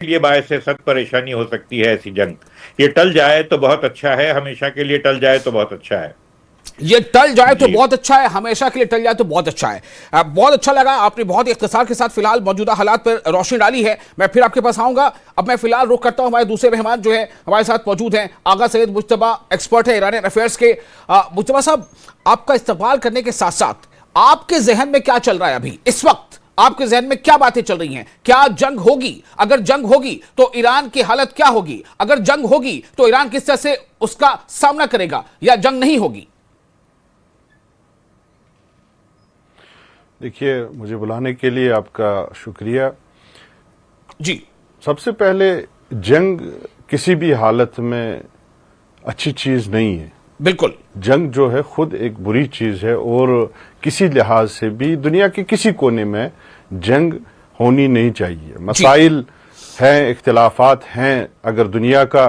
लिए बायस से सख्त परेशानी हो सकती है ऐसी जंग। ये टल जाए तो बहुत अच्छा है, हमेशा के लिए टल जाए तो बहुत अच्छा है। ये टल जाए तो जी। बहुत अच्छा है, हमेशा के लिए टल जाए तो बहुत अच्छा है। बहुत अच्छा लगा, आपने बहुत ही इख्तिसार के साथ फिलहाल मौजूदा हालात पर रोशनी डाली है। मैं फिर आपके पास आऊंगा। अब मैं फिलहाल रुख करता हूं, हमारे दूसरे मेहमान जो है हमारे साथ मौजूद हैं, आगा सैयद मुज्तबा, एक्सपर्ट है ईरानियन अफेयर्स के। मुज्तबा साहब, आपका इस्तकबाल करने के साथ साथ आपके जहन में क्या चल रहा है अभी इस वक्त? आपके जहन में क्या बातें चल रही हैं? क्या जंग होगी? अगर जंग होगी तो ईरान की हालत क्या होगी? अगर जंग होगी तो ईरान किस तरह से उसका सामना करेगा, या जंग नहीं होगी? देखिए, मुझे बुलाने के लिए आपका शुक्रिया। जी। सबसे पहले, जंग किसी भी हालत में अच्छी चीज नहीं है। बिल्कुल। जंग जो है खुद एक बुरी चीज है, और किसी लिहाज से भी दुनिया के किसी कोने में जंग होनी नहीं चाहिए। मसाइल हैं, इख्तिलाफात हैं। अगर दुनिया का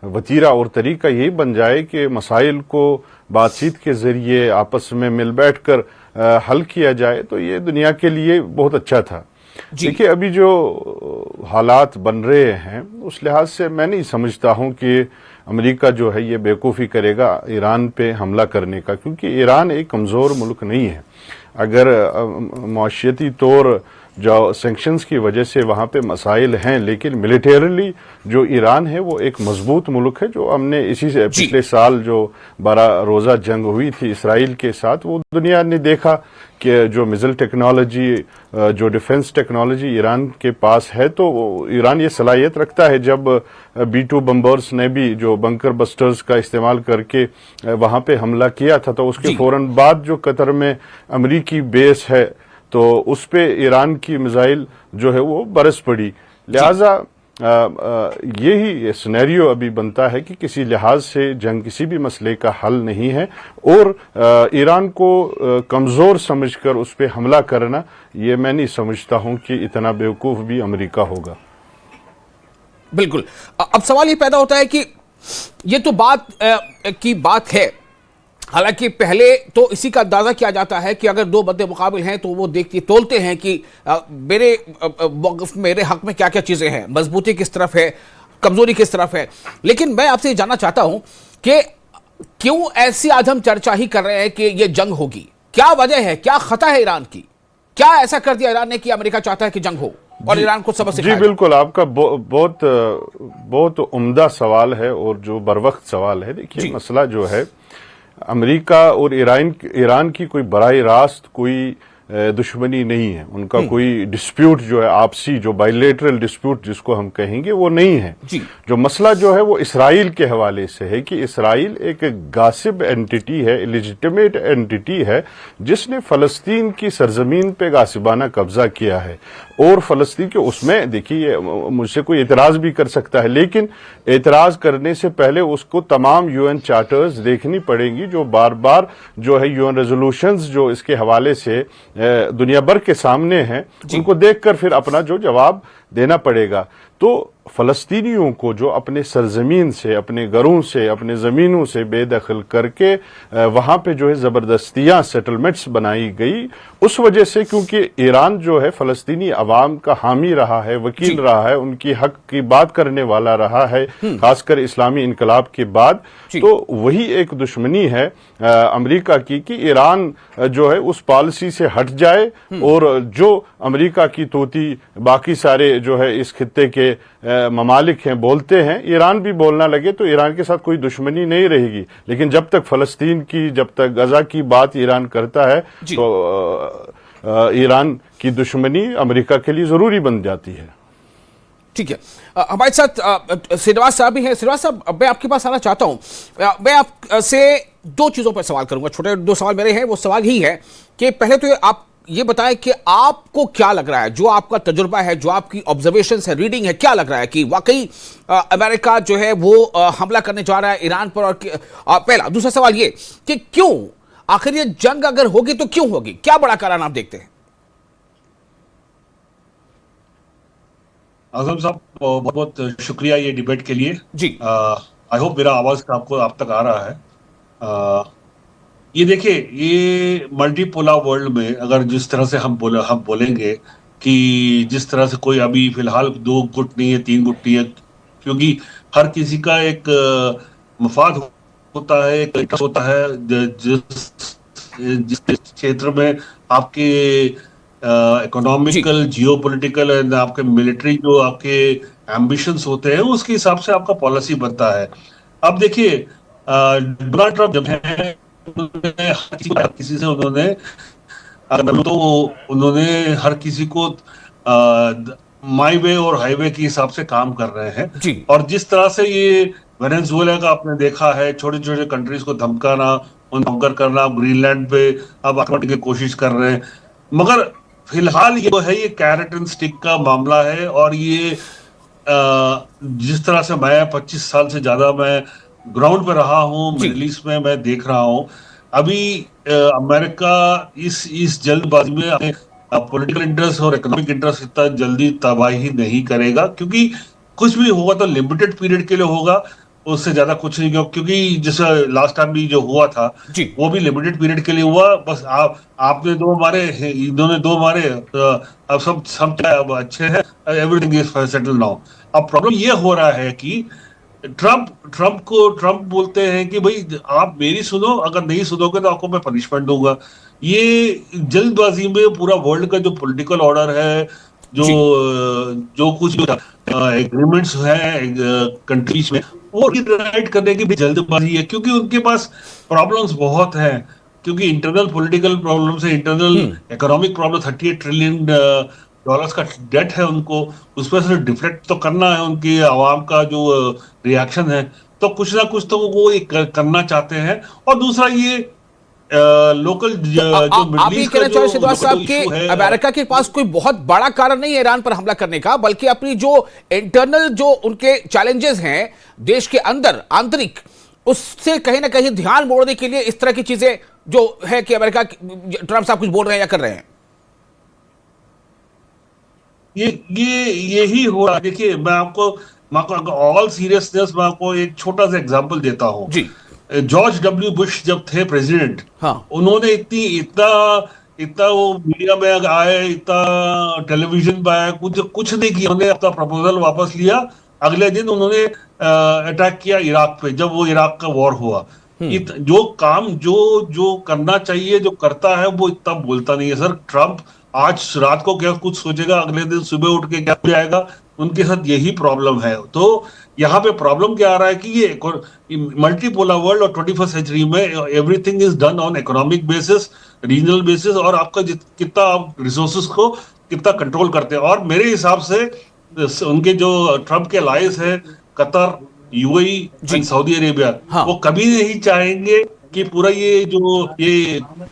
वतीरा और तरीका यही बन जाए कि मसाइल को बातचीत के जरिए आपस में मिल बैठ कर हल किया जाए, तो ये दुनिया के लिए बहुत अच्छा था। देखिए, अभी जो हालात बन रहे हैं उस लिहाज से मैं नहीं समझता हूं कि अमेरिका जो है ये बेवकूफ़ी करेगा ईरान पे हमला करने का, क्योंकि ईरान एक कमज़ोर मुल्क नहीं है। अगर माशियती तौर जो सैंक्शंस की वजह से वहाँ पे मसाइल हैं, लेकिन मिलिटरली जो ईरान है वो एक मजबूत मुल्क है। जो हमने इसी से पिछले साल जो 12 रोज़ा जंग हुई थी इसराइल के साथ, वो दुनिया ने देखा कि जो मिसाइल टेक्नोलॉजी, जो डिफेंस टेक्नोलॉजी ईरान के पास है, तो ईरान ये सलाहियत रखता है। जब B-2 बम्बर्स ने भी जो बंकर बस्टर्स का इस्तेमाल करके वहाँ पे हमला किया था, तो उसके फौरन बाद जो कतर में अमरीकी बेस है, तो उस पे ईरान की मिसाइल जो है वो बरस पड़ी। लिहाजा यही सिनेरियो अभी बनता है कि किसी लिहाज से जंग किसी भी मसले का हल नहीं है, और ईरान को कमजोर समझकर उस पर हमला करना, ये मैं नहीं समझता हूं कि इतना बेवकूफ भी अमेरिका होगा। बिल्कुल। अब सवाल ये पैदा होता है कि ये तो बात की बात है, हालांकि पहले तो इसी का अंदाजा किया जाता है कि अगर दो बदे मुकाबिल हैं तो वो देखते तोलते हैं कि मेरे हक में क्या क्या चीजें हैं, मजबूती किस तरफ है, कमजोरी किस तरफ है। लेकिन मैं आपसे जानना चाहता हूं कि क्यों ऐसी आज हम चर्चा ही कर रहे हैं कि ये जंग होगी? क्या वजह है, क्या खता है ईरान की? क्या ऐसा कर दिया ईरान ने कि अमेरिका चाहता है कि जंग हो और ईरान को सबक सिखाया? जी बिल्कुल, आपका बहुत उम्दा सवाल है, और जो बरवक्त सवाल है। देखिए, मसला जो है, अमेरिका और ईरान की कोई बराह रास्त कोई दुश्मनी नहीं है। उनका कोई डिस्प्यूट जो है, आपसी जो बायलैटरल डिस्प्यूट जिसको हम कहेंगे, वो नहीं है। जो मसला जो है वो इसराइल के हवाले से है कि इसराइल एक गासिब एंटिटी है, इलिजिटिमेट एंटिटी है, जिसने फलस्तीन की सरजमीन पे गासिबाना कब्जा किया है। और फलस्तीन के उसमें, देखिए, मुझसे कोई एतराज भी कर सकता है, लेकिन एतराज करने से पहले उसको तमाम यूएन चार्टर्स देखनी पड़ेंगी, जो बार बार जो है यूएन रेजोल्यूशंस जो इसके हवाले से दुनिया भर के सामने हैं, उनको देखकर फिर अपना जो जवाब देना पड़ेगा। तो फलस्तीनियों को जो अपने सरजमीन से, अपने घरों से, अपने जमीनों से बेदखल करके वहां पे जो है जबरदस्तियां सेटलमेंट्स बनाई गई, उस वजह से, क्योंकि ईरान जो है फलस्तीनी अवाम का हामी रहा है, वकील रहा है, उनकी हक की बात करने वाला रहा है, खासकर इस्लामी इनकलाब के बाद। तो वही एक दुश्मनी है अमेरिका की कि ईरान जो है उस पॉलिसी से हट जाए, और जो अमेरिका की तोती बाकी सारे जो है इस खित्ते के ममालिक हैं बोलते हैं, ईरान भी बोलना लगे, तो ईरान के साथ कोई दुश्मनी नहीं रहेगी। लेकिन जब तक फलस्तीन की, जब तक गजा की बात ईरान करता है, तो ईरान की दुश्मनी अमेरिका के लिए जरूरी बन जाती है। ठीक है, हमारे साथ श्रीनिवास साहब भी हैं। श्रीनिवास साहब, मैं आपके पास आना चाहता हूं। मैं आपसे दो चीजों पर सवाल करूंगा, छोटे दो सवाल मेरे हैं। वो सवाल ही है कि पहले तो आप ये बताएं कि आपको क्या लग रहा है, जो आपका तजुर्बा है, जो आपकी ऑब्जर्वेशन है, रीडिंग है, क्या लग रहा है कि वाकई अमेरिका जो है वो हमला करने जा रहा है ईरान पर? और पहला। दूसरा सवाल ये कि क्यों आखिर ये जंग अगर होगी तो क्यों होगी? क्या बड़ा कारण आप देखते हैं? आजम साहब, बहुत बहुत शुक्रिया ये डिबेट के लिए जी। आई होप मेरा आवाज आपको आप तक आ रहा है। ये देखिए, ये मल्टीपोलर वर्ल्ड में अगर जिस तरह से हम बोलेंगे कि जिस तरह से कोई अभी फिलहाल 2 गुट नहीं है, 3 गुट नहीं है, क्योंकि हर किसी का एक मफाद होता है, एक इंटरेस्ट होता है। जिस क्षेत्र में आपके जी इकोनॉमिकल, जियोपॉलिटिकल एंड आपके मिलिट्री जो आपके एम्बिशंस होते हैं, उसके हिसाब से आपका पॉलिसी बनता है। अब देखिए, डोनाल्ड ट्रंप जब है, उन्होंने हर किसी से तो उन्होंने हर किसी को माई वे और हाईवे के हिसाब से काम कर रहे हैं। जी और जिस तरह से ये वेनेजुएला का आपने देखा है, छोटे छोटे कंट्रीज को धमकाना, उन कंकर करना, ग्रीनलैंड पे अब आक्रमण की कोशिश कर रहे हैं। मगर फिलहाल ये है, ये कैरेट एंड स्टिक का मामला है। और ये जिस तरह से मैं 25 साल से ज्यादा मैं ग्राउंड पे रहा हूँ, जी मिडिल ईस्ट में मैं देख रहा हूँ, अभी अमेरिका इस जल्दबाजी में अपने पॉलिटिकल इंटरेस्ट और इकोनॉमिक इंटरेस्ट इतना जल्दी तबाही नहीं करेगा, क्योंकि कुछ भी होगा तो लिमिटेड पीरियड के लिए होगा, उससे ज्यादा कुछ नहीं। क्योंकि जैसे लास्ट टाइम भी जो हुआ था, जी वो भी लिमिटेड पीरियड के लिए हुआ। बस आपने 2 मारे, इन्होंने 2 मारे, अब सब अब अच्छे हैं, एवरीथिंग इज सेटल नाउ। अब प्रॉब्लम ये हो रहा है कि ट्रम्प बोलते हैं कि भाई आप मेरी सुनो, अगर नहीं सुनोगे तो आपको मैं पनिशमेंट दूंगा। ये जल्दबाजी में पूरा वर्ल्ड का जो पॉलिटिकल ऑर्डर है, जो जी जो कुछ एग्रीमेंट्स हैं कंट्रीज में, वो राइट करने की भी जल्दबाजी है, क्योंकि उनके पास प्रॉब्लम्स बहुत हैं। क्योंकि इंटरनल पॉलिटिकल प्रॉब्लम्स है, इंटरनल इकोनॉमिक प्रॉब्लम, $38 ट्रिलियन का डेट है उनको, उस पर से डिफ्लेक्ट तो करना है उनकी आवाम का जो रिएक्शन है। तो कुछ ना कुछ तो वो करना चाहते हैं। और दूसरा ये लोकल जो आप मिडिल ये ईस्ट का कहना चाह रहे जो सिद्धार्थ साहब कि इशू है, अमेरिका के पास कोई बहुत बड़ा कारण नहीं है ईरान पर हमला करने का, बल्कि अपनी जो इंटरनल जो उनके चैलेंजेस हैं देश के अंदर आंतरिक, उससे कहीं ना कहीं ध्यान मोड़ने के लिए इस तरह की चीजें जो है कि अमेरिका, ट्रंप साहब कुछ बोल रहे हैं या कर रहे हैं। यही हो रहा है। देखिए, मैं आपको ऑल सीरियसनेस में आपको एक छोटा सा एग्जांपल देता हूं। जी जॉर्ज डब्ल्यू बुश जब थे प्रेसिडेंट, हाँ उन्होंने इतना वो मीडिया में आए, इतना टेलीविजन पे आए, कुछ नहीं किया। उन्होंने अपना प्रपोजल वापस लिया। अगले दिन उन्होंने अटैक किया इराक पे, जब वो इराक का वॉर हुआ। जो काम जो करना चाहिए, जो करता है, वो इतना बोलता नहीं है। सर, ट्रम्प आज रात को क्या कुछ सोचेगा, अगले दिन सुबह उठ के क्या जाएगा, उनके साथ यही प्रॉब्लम है। तो यहाँ पे प्रॉब्लम क्या आ रहा है कि ये मल्टीपोलर वर्ल्ड और 21st सेंचुरी में everything is done on economic basis, regional basis, और आपका कितना आप रिसोर्सेज को कितना कंट्रोल करते हैं। और मेरे हिसाब से उनके जो ट्रम्प के अलायंस है, Qatar, UAE and Saudi Arabia, हाँ। वो कभी नहीं चाहेंगे कि पूरा ये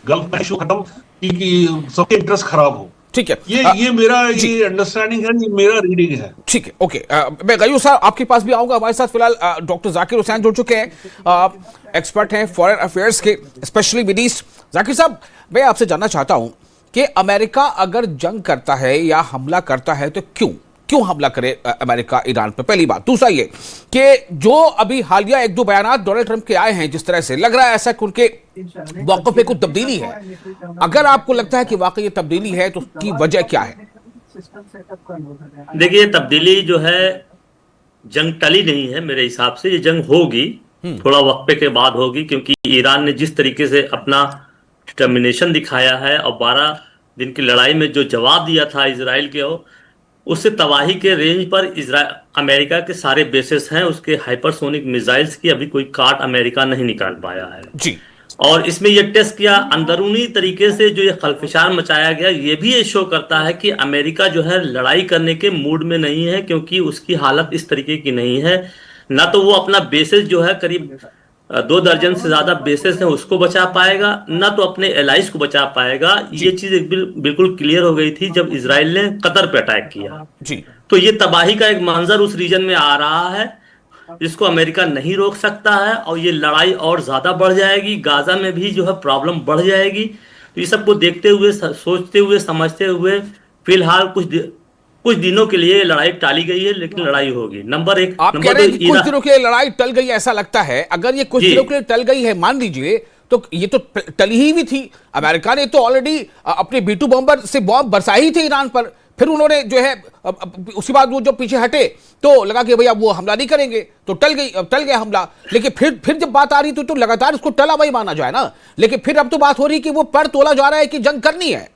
गल्फ का इशू खत्म, कि सबके इंटरेस्ट खराब हो। ठीक है, ये मेरा ये अंडरस्टैंडिंग है, ये मेरा रीडिंग है। ठीक है, ओके। मैं गयूर साहब आपके पास भी आऊंगा। हमारे साथ फिलहाल डॉक्टर जाकिर हुसैन जुड़ चुके हैं, एक्सपर्ट हैं फॉरेन अफेयर्स के, स्पेशली मिड ईस्ट। जाकिर साहब, मैं आपसे जानना चाहता हूं कि अमेरिका अगर जंग करता है या हमला करता है तो क्यों हमला करे अमेरिका ईरान पर, पहली बात। दूसरा ये कि जो अभी हालिया 1-2 बयानात डोनाल्ड ट्रंप के आए हैं, जिस तरह से लग रहा है ऐसा कि उनके मौक़िफ़ में कुछ तब्दीली है, अगर आपको लगता है कि वाकई ये तब्दीली है तो उसकी वजह क्या है? देखिए, तब्दीली जो है, जंग टली नहीं है मेरे हिसाब से। ये जंग होगी, थोड़ा वक्फे के बाद होगी, क्योंकि ईरान ने जिस तरीके से अपना डिटर्मिनेशन दिखाया है और 12 दिन की लड़ाई में जो जवाब दिया था इजराइल के, उससे तबाही के रेंज पर अमेरिका के सारे बेसेस हैं। उसके हाइपरसोनिक मिसाइल्स की अभी कोई काट अमेरिका नहीं निकाल पाया है जी। और इसमें यह टेस्ट किया अंदरूनी तरीके से, जो ये खलफशान मचाया गया, ये भी ये शो करता है कि अमेरिका जो है लड़ाई करने के मूड में नहीं है, क्योंकि उसकी हालत इस तरीके की नहीं है। ना तो वो अपना बेसेस जो है, करीब 2 दर्जन से ज्यादा बेसेस है, उसको बचा पाएगा, ना तो अपने एलाइज को बचा पाएगा। ये चीज बिल्कुल क्लियर हो गई थी जब इजराइल ने कतर पे अटैक किया जी। तो ये तबाही का एक मंजर उस रीजन में आ रहा है, जिसको अमेरिका नहीं रोक सकता है, और ये लड़ाई और ज्यादा बढ़ जाएगी। गाजा में भी जो है प्रॉब्लम बढ़ जाएगी। तो ये सबको देखते हुए, सोचते हुए, समझते हुए, फिलहाल कुछ दिनों के लिए लड़ाई टाली गई है, लेकिन लड़ाई होगी। नंबर 1। आप कह रहे हैं कि कुछ दिनों के लिए लड़ाई टल गई, ऐसा लगता है। अगर ये कुछ दिनों के लिए टल गई है, मान लीजिए, तो ये तो टली ही भी थी। अमेरिका ने तो ऑलरेडी अपने B-2 बॉम्बर से बॉम्ब बरसाए ही थे ईरान पर, फिर उन्होंने जो है उसके बाद वो जो पीछे हटे तो लगा कि भैया वो हमला नहीं करेंगे, तो टल गया हमला। लेकिन फिर जब बात आ रही तो लगातार उसको टला वही माना जाए ना। लेकिन फिर अब तो बात हो रही कि वो पर तोला जा रहा है कि जंग करनी है।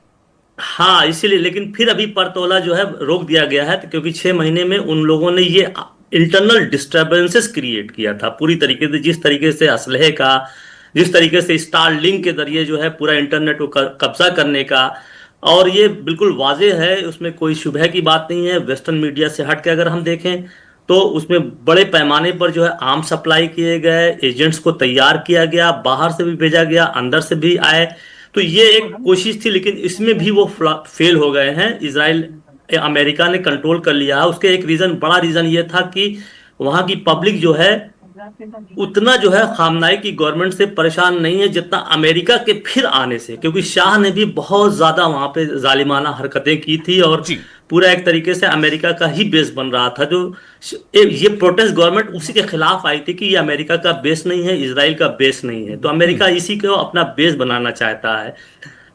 हाँ, इसीलिए लेकिन फिर अभी परतोला जो है रोक दिया गया है, क्योंकि 6 महीने में उन लोगों ने ये इंटरनल डिस्टरबेंसेस क्रिएट किया था पूरी तरीके से, जिस तरीके से असलहे का, जिस तरीके से स्टारलिंक के जरिए जो है पूरा इंटरनेट को कब्जा करने का। और ये बिल्कुल वाजे है, उसमें कोई शुबह की बात नहीं है। वेस्टर्न मीडिया से हट के अगर हम देखें तो उसमें बड़े पैमाने पर जो है आर्म सप्लाई किए गए, एजेंट्स को तैयार किया गया, बाहर से भी भेजा गया, अंदर से भी आए। तो ये एक कोशिश थी, लेकिन इसमें भी वो फेल हो गए हैं। इजराइल अमेरिका ने कंट्रोल कर लिया है। उसके एक बड़ा रीजन ये था कि वहां की पब्लिक जो है उतना जो है खामनाई की गवर्नमेंट से परेशान नहीं है जितना अमेरिका के फिर आने से, क्योंकि शाह ने भी बहुत ज्यादा वहां पे जालिमाना हरकतें की थी और पूरा एक तरीके से अमेरिका का ही बेस बन रहा था। जो ये प्रोटेस्ट गवर्नमेंट उसी के खिलाफ आई थी कि ये अमेरिका का बेस नहीं है, इजराइल का बेस नहीं है। तो अमेरिका इसी को अपना बेस बनाना चाहता है।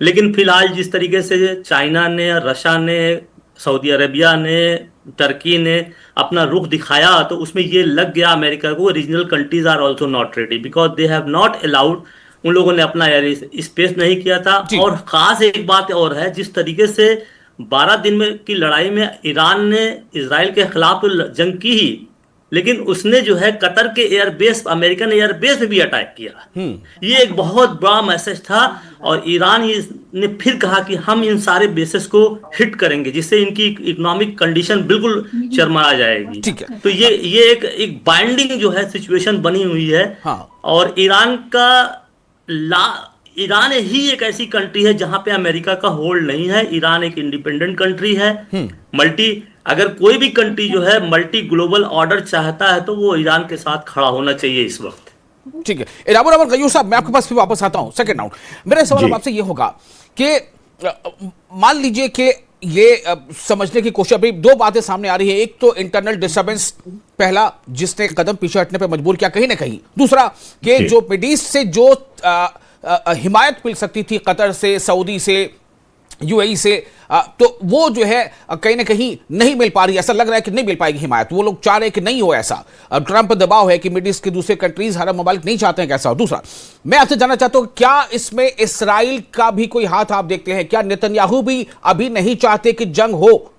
लेकिन फिलहाल जिस तरीके से चाइना ने, रशिया ने, सऊदी अरेबिया ने, टर्की ने अपना रुख दिखाया, तो उसमें ये लग गया अमेरिका को regional countries are also not ready because they have not allowed. उन लोगों ने अपना स्पेस नहीं किया था। और खास एक बात और है, जिस तरीके से 12 दिन में की लड़ाई में ईरान ने इजराइल के खिलाफ तो जंग की ही, लेकिन उसने जो है कतर के एयरबेस, अमेरिकन एयरबेस पे भी अटैक किया। ये एक बहुत बड़ा मैसेज था। और ईरान ने फिर कहा कि हम इन सारे बेसेस को हिट करेंगे, जिससे इनकी इकोनॉमिक कंडीशन बिल्कुल चरमरा जाएगी। ठीक है। तो ये एक बाइंडिंग जो है सिचुएशन बनी हुई है। हाँ। और ईरान ही एक ऐसी कंट्री है जहां पे अमेरिका का होल्ड नहीं है। ईरान एक इंडिपेंडेंट कंट्री है। अगर कोई भी कंट्री जो है मल्टी ग्लोबल ऑर्डर चाहता है तो वो ईरान के साथ खड़ा होना चाहिए इस वक्त। ठीक है। इराबुर अमर गयूर साहब, मैं आपके पास फिर वापस आता हूं सेकंड राउंड। मेरा सवाल आपसे ये होगा कि मान लीजिए कि ये समझने की कोशिश, अभी 2 बातें सामने आ रही है। एक तो इंटरनल डिस्टर्बेंस पहला, जिसने कदम पीछे हटने पर मजबूर किया कहीं ना कहीं। दूसरा कि जो मिडिल ईस्ट से जो हिमायत मिल सकती थी कतर से, सऊदी से, यूएई से, तो वो जो है कहीं ना कहीं नहीं मिल पा रही। ऐसा लग रहा है कि नहीं मिल पाएगी हिमायत। वो लोग चाह रहे हैं कि नहीं हो ऐसा। ट्रंप पर दबाव है कि मिडिल ईस्ट के दूसरे कंट्रीज, अरब ममालिक नहीं चाहते हैं कैसा हो। दूसरा, मैं आपसे जानना चाहता हूं क्या इसमें इसराइल का भी कोई हाथ आप देखते हैं? क्या नेतन्याहू भी अभी नहीं चाहते कि जंग हो?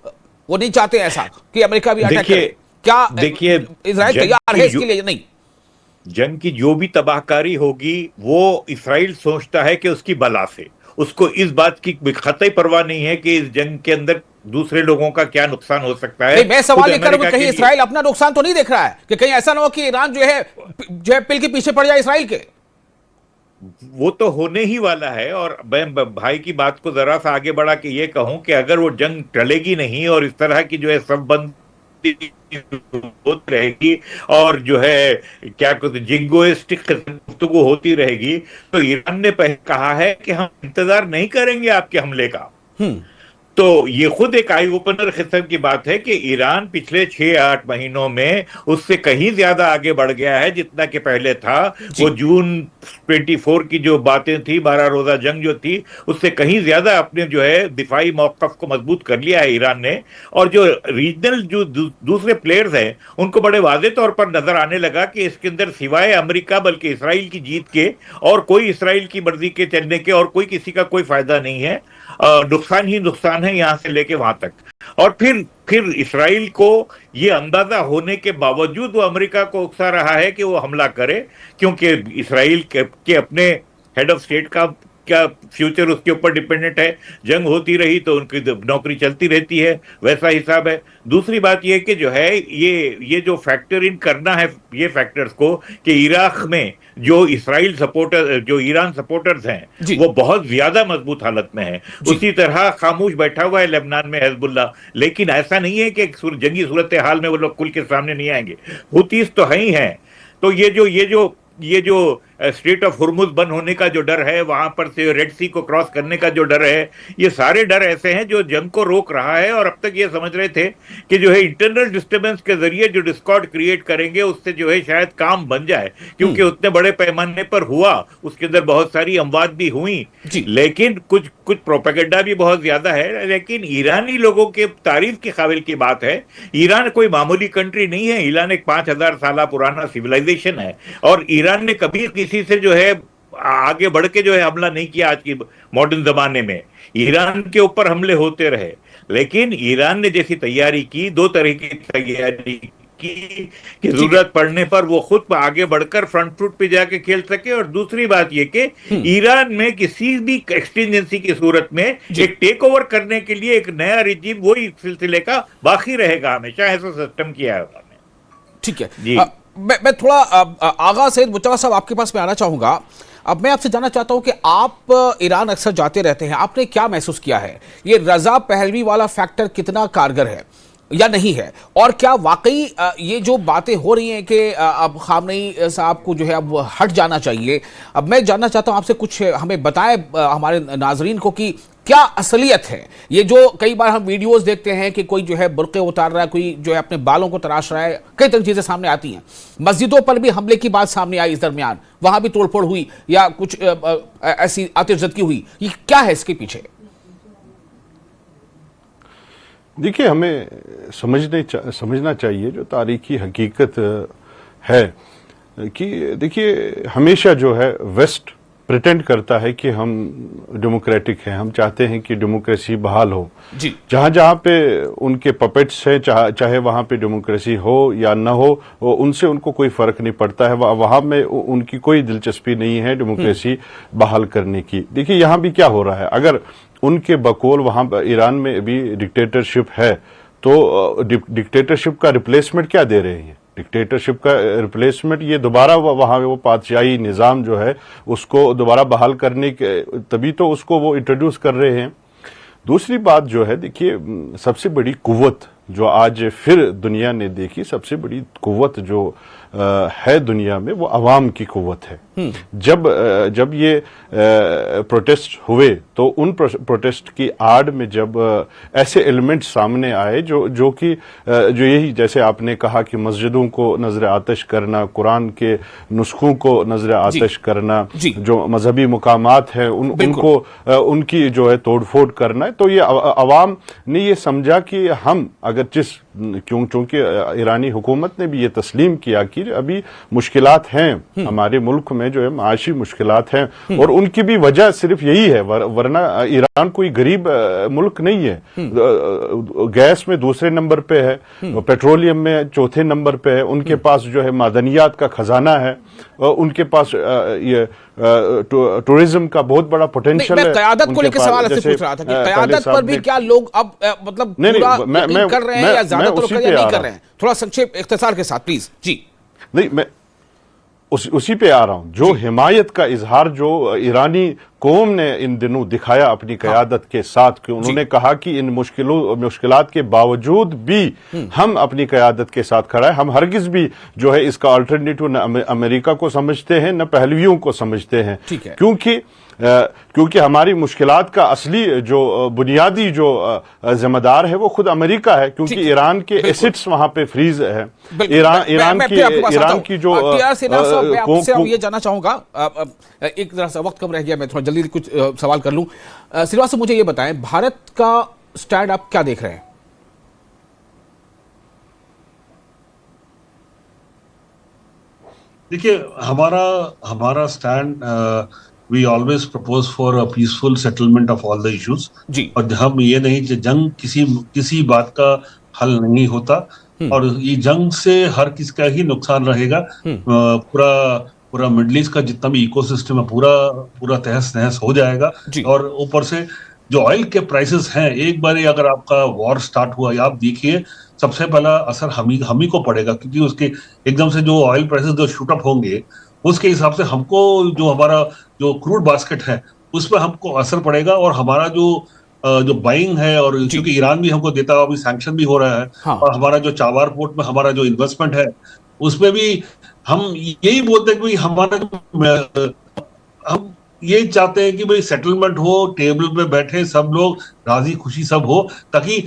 वो नहीं चाहते ऐसा कि अमेरिका भी अटैक करे? क्या देखिए इजराइल तैयार है इसके लिए? नहीं। जंग की जो भी तबाहकारी होगी वो इसराइल सोचता है कि उसकी बला से, उसको इस बात की कतई परवाह नहीं है कि इस जंग के अंदर दूसरे लोगों का क्या नुकसान हो सकता है। मैं सवाल ये करूं कि कहीं इसराइल अपना नुकसान तो नहीं देख रहा है, कि कहीं ऐसा ना हो कि ईरान जो है पिल के पीछे पड़ जाए इसराइल के? वो तो होने ही वाला है। और मैं भाई की बात को जरा सा आगे बढ़ा के ये कहूं कि अगर वो जंग टलेगी नहीं और इस तरह की जो है सब बंद होती रहेगी और जो है क्या कहते जिंगोइस्टिक गुफ्तगू होती रहेगी, तो ईरान ने पहले कहा है कि हम इंतजार नहीं करेंगे आपके हमले का। तो ये खुद एक आई ओपनर किस्म की बात है कि ईरान पिछले 6-8 महीनों में उससे कहीं ज्यादा आगे बढ़ गया है जितना कि पहले था। वो जून 24 की जो बातें थी, 12 रोजा जंग जो थी, उससे कहीं ज्यादा अपने जो है दिफाई मौकफ को मजबूत कर लिया है ईरान ने। और जो रीजनल जो दूसरे प्लेयर्स हैं उनको बड़े वाज़ेह तौर पर नजर आने लगा कि इसके अंदर सिवाय अमेरिका बल्कि इसराइल की जीत के और कोई इसराइल की मर्जी के चलने के और कोई किसी का कोई फायदा नहीं है। नुकसान ही नुकसान है यहां से लेके वहां तक। और फिर इसराइल को ये अंदाजा होने के बावजूद वो अमेरिका को उकसा रहा है कि वो हमला करे, क्योंकि इसराइल के अपने हेड ऑफ स्टेट का क्या फ्यूचर उसके ऊपर डिपेंडेंट है। जंग होती रही तो उनकी नौकरी चलती रहती है, वैसा हिसाब है। दूसरी बात यह कि जो है ये जो फैक्टर इन करना है ये फैक्टर्स को कि इराक में जो इसराइल सपोर्टर, जो ईरान सपोर्टर्स हैं वो बहुत ज्यादा मजबूत हालत में है। उसी तरह खामोश बैठा हुआ है लेबनान में हिजबुल्लाह। लेकिन ऐसा नहीं है कि जंगी सूरत हाल में वो लोग खुल के सामने नहीं आएंगे। हुतीस तो है ही हैं। तो ये जो स्ट्रेट ऑफ हुर्मुज बंद होने का जो डर है, वहां पर से रेड सी को क्रॉस करने का जो डर है, ये सारे डर ऐसे हैं जो जंग को रोक रहा है। और अब तक ये समझ रहे थे कि जो है इंटरनल डिस्टर्बेंस के जरिए जो डिस्कॉर्ड क्रिएट करेंगे उससे जो है शायद काम बन जाए, क्योंकि उतने बड़े पैमाने पर हुआ, उसके अंदर बहुत सारी अमवात भी हुई, लेकिन कुछ कुछ प्रोपेगेंडा भी बहुत ज्यादा है। लेकिन ईरानी लोगों के तारीफ के काबिल की बात है, ईरान कोई मामूली कंट्री नहीं है। ईरान एक 5000 साल पुराना सिविलाइजेशन है, और ईरान ने कभी किसी से जो है आगे बढ़ के जो है हमला नहीं किया। आज की मॉडर्न जमाने में ईरान के ऊपर हमले होते रहे, लेकिन ईरान ने जैसी तैयारी की, दो तरह की तैयारी की कि जरूरत पड़ने पर वो खुद आगे बढ़कर फ्रंट फुट पे जाके खेल सके। और दूसरी बात ये कि ईरान में किसी भी एक्सटेंजेंसी की सूरत में एक टेक ओवर करने के लिए एक नया रिजीम वही सिलसिले का बाकी रहेगा, हमेशा ऐसा सिस्टम किया है उन्होंने। ठीक है, मैं थोड़ा आगा सैयद मुज्तबा साहब आपके पास में आना चाहूंगा। अब मैं आपसे जानना चाहता हूं कि आप ईरान अक्सर जाते रहते हैं, आपने क्या महसूस किया है, ये रजा पहलवी वाला फैक्टर कितना कारगर है या नहीं है, और क्या वाकई ये जो बातें हो रही हैं कि अब खामनेई साहब को जो है अब हट जाना चाहिए। अब मैं जानना चाहता हूं आपसे, कुछ हमें बताएं हमारे नाजरीन को कि क्या असलियत है। ये जो कई बार हम वीडियोस देखते हैं कि कोई जो है बुर्के उतार रहा है, कोई जो है अपने बालों को तराश रहा है, कई तरह की चीजें सामने आती हैं। मस्जिदों पर भी हमले की बात सामने आई इस दरमियान, वहां भी तोड़फोड़ हुई या कुछ ऐसी आतिशज़दगी हुई, ये क्या है इसके पीछे? देखिए, हमें समझना चाहिए जो तारीखी हकीकत है कि देखिए, हमेशा जो है वेस्ट प्रिटेंड करता है कि हम डेमोक्रेटिक हैं, हम चाहते हैं कि डेमोक्रेसी बहाल हो। जी। जहां जहां पे उनके पपेट्स हैं, चाहे वहां पे डेमोक्रेसी हो या न हो, उनसे उनको कोई फर्क नहीं पड़ता है। वहां में उनकी कोई दिलचस्पी नहीं है डेमोक्रेसी बहाल करने की। देखिए, यहां भी क्या हो रहा है, अगर उनके बकौल वहां ईरान में भी डिक्टेटरशिप है, तो डिक्टेटरशिप का रिप्लेसमेंट क्या दे रहे हैं? डिक्टेटरशिप का रिप्लेसमेंट ये दोबारा वहां वो पातशाही निज़ाम जो है उसको दोबारा बहाल करने के, तभी तो उसको वो इंट्रोड्यूस कर रहे हैं। दूसरी बात जो है, देखिए, सबसे बड़ी कुव्वत जो आज फिर दुनिया ने देखी, सबसे बड़ी कुव्वत जो है दुनिया में, वो अवाम की कुव्वत है। जब ये प्रोटेस्ट हुए, तो उन प्रोटेस्ट की आड़ में जब ऐसे एलिमेंट सामने आए जो यही, जैसे आपने कहा कि मस्जिदों को नजर आतिश करना, कुरान के नुस्खों को नजर आतिश करना, जो मजहबी मुकामात हैं उनको उनकी जो है तोड़फोड़ करना, तो ये अवाम ने ये समझा कि हम अगर चूंकि ईरानी हुकूमत ने भी ये तस्लीम किया कि अभी मुश्किलात हैं हमारे मुल्क में, जो है माशी मुश्किलात हैं, और उनकी भी वजह सिर्फ यही है, वरना ईरान कोई गरीब मुल्क नहीं है। गैस में दूसरे नंबर पे है, पेट्रोलियम में चौथे नंबर पे है, उनके पास जो है मादनियात का खजाना है, उनके पास ये टूरिज्म का बहुत बड़ा पोटेंशियल है। क़यादत को लेकर सवाल आपसे पूछ रहा था कि क़यादत पर भी क्या लोग अब मतलब पूरा यकीन कर रहे हैं या ज्यादातर लोग नहीं कर रहे हैं? थोड़ा संक्षेप इख्तिसार के साथ प्लीज। जी नहीं, मैं उसी पे आ रहा हूं। जो हिमायत का इजहार जो ईरानी कौम ने इन दिनों दिखाया अपनी क़यादत के साथ, कि उन्होंने कहा कि इन मुश्किलात के बावजूद भी हम अपनी क़यादत के साथ खड़ा है। हम हरगिज भी जो है इसका अल्टरनेटिव न अमेरिका को समझते हैं, न पहलवियों को समझते हैं, क्योंकि हमारी मुश्किलात का असली जो बुनियादी जो जिम्मेदार है वो खुद अमेरिका है, क्योंकि ईरान के एसेट्स वहां पे फ्रीज है। ईरान की जो आपसे ये जानना चाहूंगा, एक तरह से वक्त कम रह गया, मैं थोड़ा जल्दी कुछ सवाल कर लूं। श्रीवास्तव, मुझे ये बताएं, भारत का स्टैंड आप क्या देख रहे हैं? देखिए, हमारा stand, we always propose for a peaceful settlement of all the issues. और हम ये नहीं कि जंग किसी बात का हल नहीं होता, और ये जंग से हर किसी का ही नुकसान रहेगा। पूरा मिडल ईस्ट का जितना भी इकोसिस्टम है पूरा तहस नहस हो जाएगा। और ऊपर से जो ऑयल के प्राइसेस हैं, एक बार अगर आपका वॉर स्टार्ट हुआ, आप देखिए सबसे पहला असर हम ही को पड़ेगा, क्योंकि उसके एकदम से जो ऑयल प्राइसेस जो शूट अप होंगे, उसके हिसाब से हमको जो हमारा जो क्रूड बास्केट है उस पर हमको असर पड़ेगा। और हमारा जो बाइंग है, और क्योंकि ईरान भी हमको देता हुआ अभी सैंक्शन भी हो रहा है, और हमारा जो चाबार पोर्ट में हमारा जो इन्वेस्टमेंट है उसमें भी हम यही बोलते हैं कि भाई हम ये चाहते हैं कि भाई सेटलमेंट हो, टेबल पे बैठे सब लोग राजी खुशी सब हो, ताकि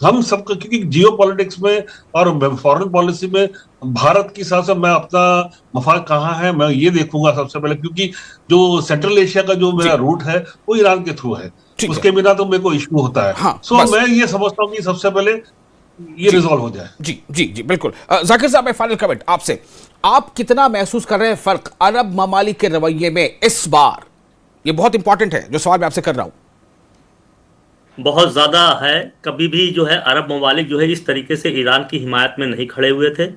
हम सबका, क्योंकि जियो पॉलिटिक्स में और फॉरेन पॉलिसी में भारत के साथ साथ मैं अपना मफाद कहाँ है मैं ये देखूंगा सबसे पहले, क्योंकि जो सेंट्रल एशिया का जो मेरा रूट है वो ईरान के थ्रू है, ठीक है। उसके बिना तो मेरे को इश्यू होता है। हाँ, सो बस। मैं ये समझता हूँ कि सबसे पहले ये रिजॉल्व हो जाए। जी जी जी बिल्कुल। जाकिर साहब, मैं फाइनल कमेंट आपसे, आप कितना महसूस कर रहे हैं फर्क अरब ममालिक के रवैये में इस बार? ये बहुत इंपॉर्टेंट है जो सवाल मैं आपसे कर रहा हूं। बहुत ज्यादा है। कभी भी जो है अरब ममालिक जो है इस तरीके से ईरान की हिमायत में नहीं खड़े हुए थे।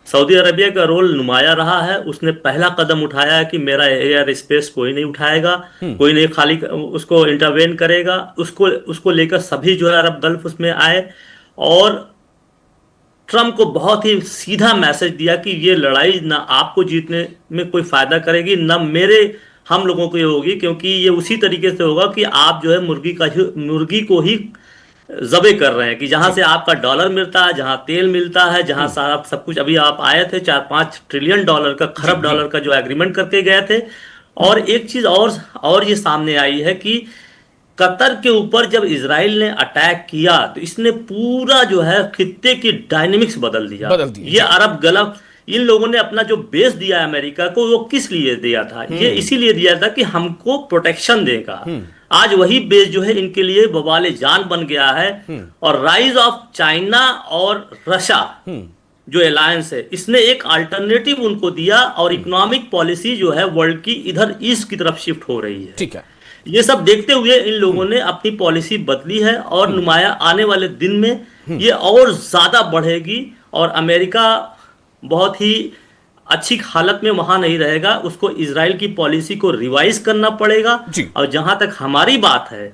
सऊदी अरबिया का रोल नुमाया रहा है, उसने पहला कदम उठाया है कि मेरा एयर स्पेस कोई नहीं उठाएगा, कोई नहीं खाली उसको इंटरवेन करेगा, उसको उसको लेकर सभी जो है अरब गल्फ उसमें आए। और ट्रम्प को बहुत ही सीधा मैसेज दिया कि ये लड़ाई ना आपको जीतने में कोई फायदा करेगी ना मेरे हम लोगों को ये होगी, क्योंकि ये उसी तरीके से होगा कि आप जो है मुर्गी को ही जबे कर रहे हैं, कि जहां से आपका डॉलर मिलता है, जहां तेल मिलता है, जहां सारा सब कुछ, अभी आप आए थे 4-5 ट्रिलियन डॉलर का, खरब डॉलर का जो एग्रीमेंट करके गए थे। और एक चीज और ये सामने आई है कि कतर के ऊपर जब इजराइल ने अटैक किया तो इसने पूरा जो है खित्ते की डायनेमिक्स बदल दिया। ये अरब गल्फ, इन लोगों ने अपना जो बेस दिया है अमेरिका को, वो किस लिए दिया था? ये इसीलिए दिया था कि हमको प्रोटेक्शन देगा। आज वही बेस जो है इनके लिए बवाले जान बन गया है। और राइज ऑफ चाइना और रशिया जो अलायंस है, इसने एक अल्टरनेटिव उनको दिया, और इकोनॉमिक पॉलिसी जो है वर्ल्ड की इधर ईस्ट की तरफ शिफ्ट हो रही है। ठीक है। ये सब देखते हुए इन लोगों ने अपनी पॉलिसी बदली है, और नुमाया आने वाले दिन में ये और ज्यादा बढ़ेगी, और अमेरिका बहुत ही अच्छी हालत में वहां नहीं रहेगा। उसको इजराइल की पॉलिसी को रिवाइज करना पड़ेगा। और जहां तक हमारी बात है,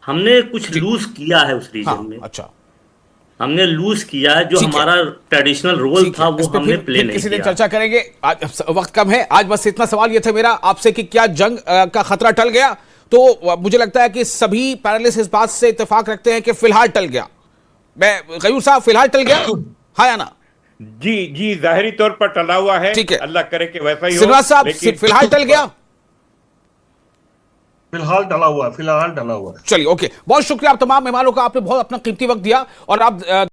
हमने कुछ लूज किया है उस रीजन में। अच्छा, हमने लूज किया है, जो हमारा ट्रेडिशनल रोल था वो हमने प्ले नहीं किसी दिन किया। चर्चा करेंगे, आज वक्त कम है। आज बस इतना सवाल ये था मेरा आपसे कि क्या जंग का खतरा टल गया? तो मुझे लगता है कि सभी पैनलिस्ट इस बात से इत्तेफाक रखते हैं कि फिलहाल टल गया। मैं गयूर साहब, फिलहाल टल गया, हाँ या ना? जी जी, जाहिरी तौर पर टला हुआ है। ठीक है, अल्लाह करे कि वैसा ही हो। सिनवार साहब, फिलहाल टल गया? फिलहाल टला हुआ है, फिलहाल टला हुआ है। चलिए, ओके, बहुत शुक्रिया आप तमाम मेहमानों का, आपने बहुत अपना कीमती वक्त दिया। और आप